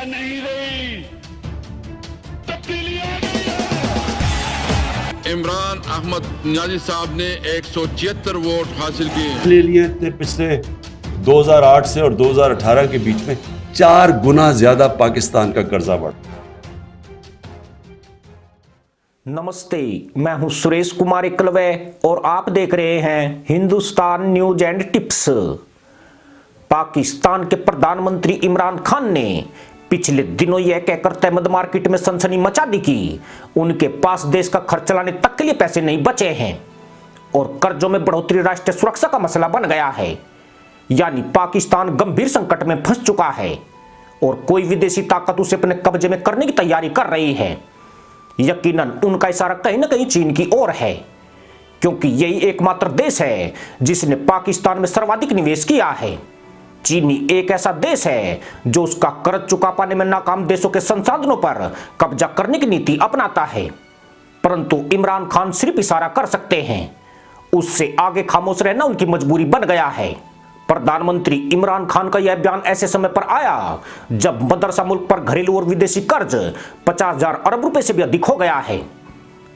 नहीं रही, तब्दीली आ गई है। इमरान अहमद नियाज़ी साहब ने 176 वोट हासिल किए। ले लिए थे पिछले 2008 से और 2018 के बीच में 4 गुना ज्यादा पाकिस्तान का कर्जा बढ़ा। नमस्ते, मैं हूं सुरेश कुमार एकलवे और आप देख रहे हैं Hindustan news and tips. Pakistan के प्रधानमंत्री इमरान खान ने पिछले दिनों यह कहकर तहमद मार्केट में सनसनी मचा दी कि उनके पास देश का खर्च चलाने तक के लिए पैसे नहीं बचे हैं और कर्जों में बढ़ोतरी राष्ट्रीय सुरक्षा का मसला बन गया है। यानी पाकिस्तान गंभीर संकट में फंस चुका है और कोई विदेशी ताकत उसे अपने कब्जे में करने की तैयारी कर रही है। यकीनन उनका इशारा कहीं ना कहीं चीन की ओर है, क्योंकि यही एकमात्र देश है जिसने पाकिस्तान में सर्वाधिक निवेश किया है। चीनी एक ऐसा देश है जो उसका कर्ज चुका पाने में नाकाम देशों के संसाधनों पर कब्जा करने की नीति अपनाता है, परंतु इमरान खान सिर्फ इशारा कर सकते हैं। उससे आगे खामोश रहना उनकी मजबूरी बन गया है। प्रधानमंत्री इमरान खान का यह बयान ऐसे समय पर आया जब मदरसा मुल्क पर घरेलू और विदेशी कर्ज 50,000 अरब रुपए से भी अधिक हो गया है।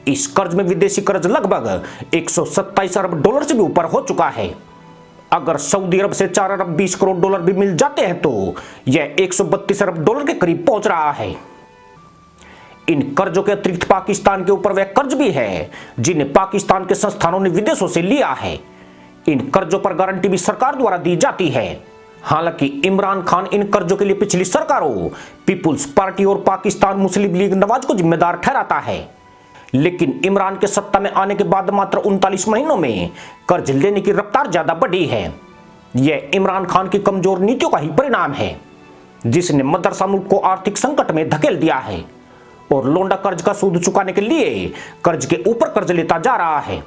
इस कर्ज में विदेशी कर्ज लगभग 127 अरब डॉलर से भी ऊपर हो चुका है। अगर सऊदी अरब से 4 अरब 20 करोड़ डॉलर भी मिल जाते हैं तो यह 132 अरब डॉलर के करीब पहुंच रहा है। इन कर्जों के अतिरिक्त पाकिस्तान के ऊपर वह कर्ज भी है जिन्हें पाकिस्तान के संस्थानों ने विदेशों से लिया है। इन कर्जों पर गारंटी भी सरकार द्वारा दी जाती है। हालांकि इमरान खान इन कर्जों के लिए पिछली सरकारों, पीपुल्स पार्टी और पाकिस्तान मुस्लिम लीग नवाज को जिम्मेदार ठहराता है, लेकिन इमरान के सत्ता में आने के बाद मात्र 39 महीनों में कर्ज लेने की रफ्तार ज्यादा बढ़ी है। यह इमरान खान की कमजोर नीतियों का ही परिणाम है, जिसने मदरसा मुल्क को आर्थिक संकट में धकेल दिया है और लोंडा कर्ज का सूद चुकाने के लिए कर्ज के ऊपर कर्ज लेता जा रहा है।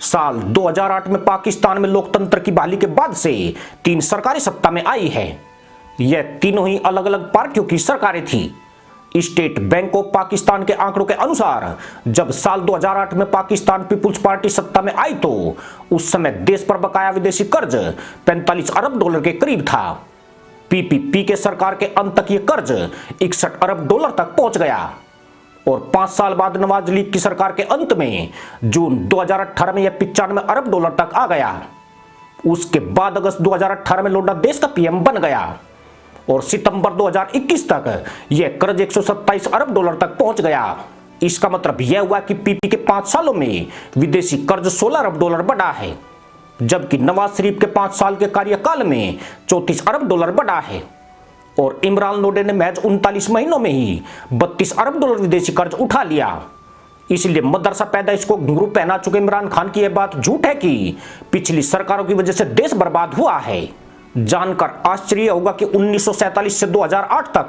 साल 2008 में पाकिस्तान में लोकतंत्र की बहाली के बाद से 3 सरकारें सत्ता में आई है। यह तीनों ही अलग अलग पार्टियों की सरकारें थी। स्टेट बैंक ऑफ पाकिस्तान के आंकड़ों के अनुसार जब साल 2008 में पाकिस्तान पीपुल्स पार्टी सत्ता में आई तो उस समय देश पर बकाया विदेशी कर्ज 45 अरब डॉलर के करीब था। पीपीपी के सरकार के अंत तक यह कर्ज 61 अरब डॉलर तक पहुंच गया और 5 साल बाद नवाज लीग की सरकार के अंत में जून 2018 में यह 95 अरब डॉलर तक आ गया। उसके बाद अगस्त 2018 में लोंडा देश का पीएम बन गया और सितंबर 2021 तक यह कर्ज 127 अरब डॉलर तक पहुंच गया। इसका मतलब यह हुआ कि पीपी के 5 सालों में विदेशी कर्ज 16 अरब डॉलर बढ़ा है, जबकि नवाज शरीफ के 5 साल के कार्यकाल में 34 अरब डॉलर बढ़ा है और इमरान लोडे ने महज 39 महीनों में ही 32 अरब डॉलर विदेशी कर्ज उठा लिया। इसलिए मदरसा पैदाइश को घुंघरू पहना चुके इमरान खान की यह बात झूठ है कि पिछली सरकारों की वजह से देश बर्बाद हुआ है। जानकर आश्चर्य होगा कि 1947 से 2008 तक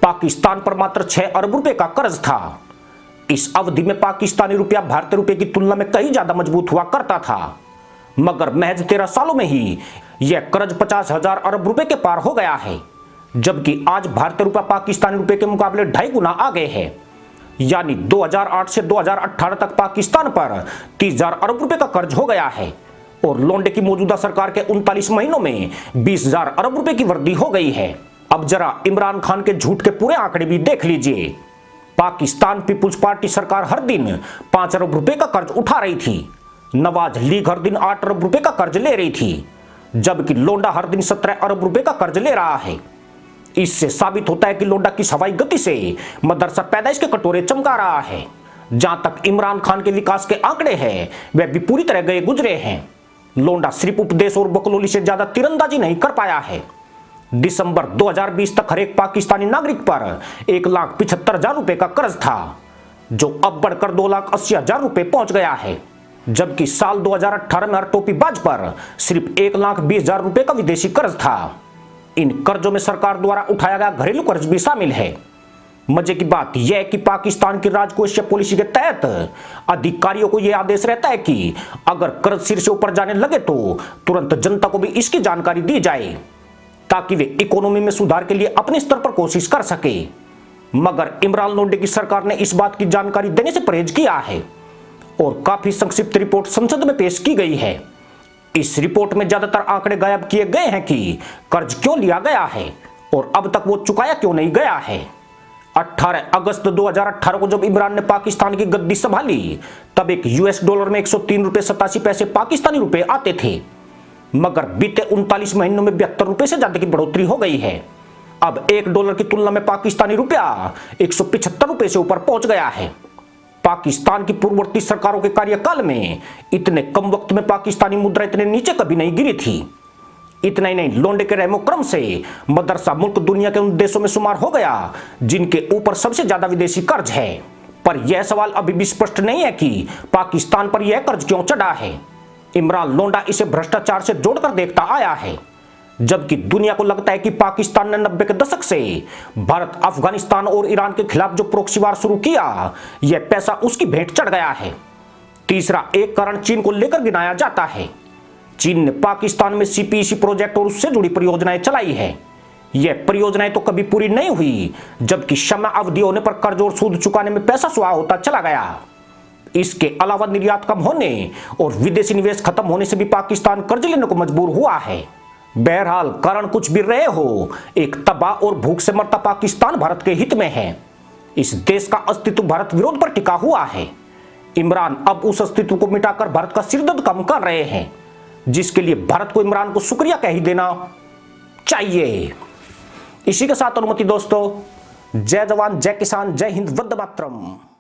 पाकिस्तान पर मात्र 6 अरब रुपए का कर्ज था। इस अवधि में पाकिस्तानी रुपया भारतीय रुपये की तुलना में कहीं ज्यादा मजबूत हुआ करता था, मगर महज 13 सालों में ही यह कर्ज 50,000 अरब रुपए के पार हो गया है, जबकि आज भारतीय रुपया पाकिस्तानी रुपए के मुकाबले 2.5 गुना आगे है। यानी 2008 से 2018 तक पाकिस्तान पर 30,000 अरब रुपए का कर्ज हो गया है और लोंडे की मौजूदा सरकार के 39 महीनों में 20,000 अरब रुपए की वृद्धि हो गई है। अब जरा इमरान खान के झूठ के पूरे आंकड़े भी देख लीजिए। पाकिस्तान पीपुल्स पार्टी सरकार हर दिन 5 अरब रुपए का कर्ज उठा रही थी, नवाज लीग हर दिन 8 अरब रुपए का कर्ज ले रही थी, जबकि लोंडा हर दिन 17 अरब रुपए का कर्ज ले रहा है। इससे साबित होता है कि लोंडा किस हवाई गति से मदरसा पैदाइश के कटोरे चमका रहा है। जहां तक इमरान खान के विकास के आंकड़े हैं वह भी पूरी तरह गए गुजरे हैं। लोंडा सिर्फ उपदेश और बकलोली से ज्यादा तीरंदाजी नहीं कर पाया है। दिसंबर 2020 तक हर एक पाकिस्तानी नागरिक पर 1,75,000 रुपए का कर्ज था, जो अब बढ़कर 2,80,000 रुपए पहुंच गया है, जबकि साल 2018 में हर टोपीबाज पर सिर्फ 1,20,000 रुपए का विदेशी कर्ज था। इन कर्जों में सरकार द्वारा उठाया गया घरेलू कर्ज भी शामिल है। मजे की बात यह है कि पाकिस्तान की राजकोषीय पॉलिसी के तहत अधिकारियों को यह आदेश रहता है कि अगर कर्ज सिर से ऊपर जाने लगे तो तुरंत जनता को भी इसकी जानकारी दी जाए, ताकि वे इकोनॉमी में सुधार के लिए अपने स्तर पर कोशिश कर सके। मगर इमरान लोंडे की सरकार ने इस बात की जानकारी देने से परहेज किया है और काफी संक्षिप्त रिपोर्ट संसद में पेश की गई है। इस रिपोर्ट में ज्यादातर आंकड़े गायब किए गए हैं कि कर्ज क्यों लिया गया है और अब तक वो चुकाया क्यों नहीं गया है। 18 अगस्त 2018 को जब इमरान ने पाकिस्तान की गद्दी संभाली तब एक यूएस डॉलर में 103 रुपए 87 पैसे पाकिस्तानी रुपए आते थे, मगर बीते 39 महीनों में 72 रुपए से ज्यादा की बढ़ोतरी हो गई है। अब $1 की तुलना में पाकिस्तानी रुपया 175 रुपए से ऊपर पहुंच गया है। पाकिस्तान की पूर्ववर्ती सरकारों के कार्यकाल में इतने कम वक्त में पाकिस्तानी मुद्रा इतने नीचे कभी नहीं गिरी थी। इतना ही नहीं, लोंडे के रहमोक्रम से मदरसा मुल्क दुनिया के उन देशों में शुमार हो गया जिनके ऊपर सबसे ज्यादा विदेशी कर्ज है। पर यह सवाल अभी भी स्पष्ट नहीं है कि पाकिस्तान पर यह कर्ज क्यों चढ़ा है। इमरान लोंडा इसे भ्रष्टाचार से जोड़कर देखता आया है, जबकि दुनिया को लगता है कि पाकिस्तान ने 90 के दशक से भारत, अफगानिस्तान और ईरान के खिलाफ जो प्रॉक्सी वार शुरू किया, यह पैसा उसकी भेंट चढ़ गया है। तीसरा एक कारण चीन को लेकर गिनाया जाता है। चीन ने पाकिस्तान में सीपीईसी प्रोजेक्ट और उससे जुड़ी परियोजनाएं चलाई है। यह परियोजनाएं तो कभी पूरी नहीं हुई, जबकि समय अवधि होने पर कर्ज और सूद चुकाने में पैसा सुहा होता चला गया। इसके अलावा निर्यात कम होने और विदेशी निवेश खत्म होने से भी पाकिस्तान कर्ज लेने को मजबूर हुआ है। बहरहाल कारण कुछ भी रहे हो, एक तबाह और भूख से मरता पाकिस्तान भारत के हित में है। इस देश का अस्तित्व भारत विरोध पर टिका हुआ है। इमरान अब उस अस्तित्व को मिटाकर भारत का सिरदर्द कम कर रहे हैं, जिसके लिए भारत को इमरान को शुक्रिया कह ही देना चाहिए। इसी के साथ अनुमति दोस्तों, जय जवान, जय किसान, जय हिंद, वंदे मातरम।